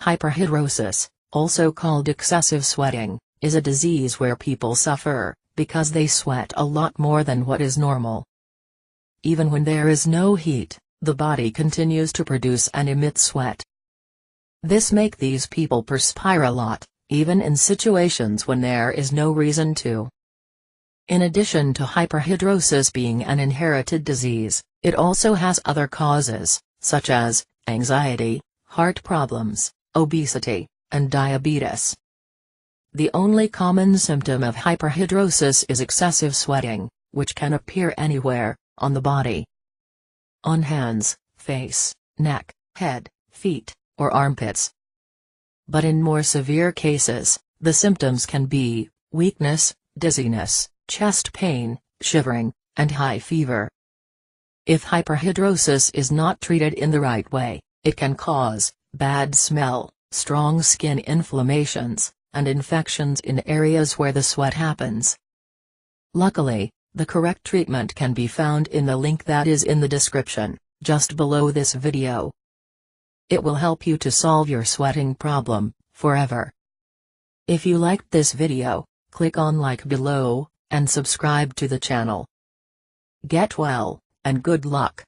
Hyperhidrosis, also called excessive sweating, is a disease where people suffer because they sweat a lot more than what is normal. Even when there is no heat, the body continues to produce and emit sweat. This makes these people perspire a lot, even in situations when there is no reason to. In addition to hyperhidrosis being an inherited disease, it also has other causes, such as anxiety, heart problems, obesity, and diabetes. The only common symptom of hyperhidrosis is excessive sweating, which can appear anywhere on the body. On hands, face, neck, head, feet, or armpits. But in more severe cases, the symptoms can be weakness, dizziness, chest pain, shivering, and high fever. If hyperhidrosis is not treated in the right way, it can cause bad smell, strong skin inflammations, and infections in areas where the sweat happens. Luckily, the correct treatment can be found in the link that is in the description, just below this video. It will help you to solve your sweating problem, forever. If you liked this video, click on like below, and subscribe to the channel. Get well, and good luck.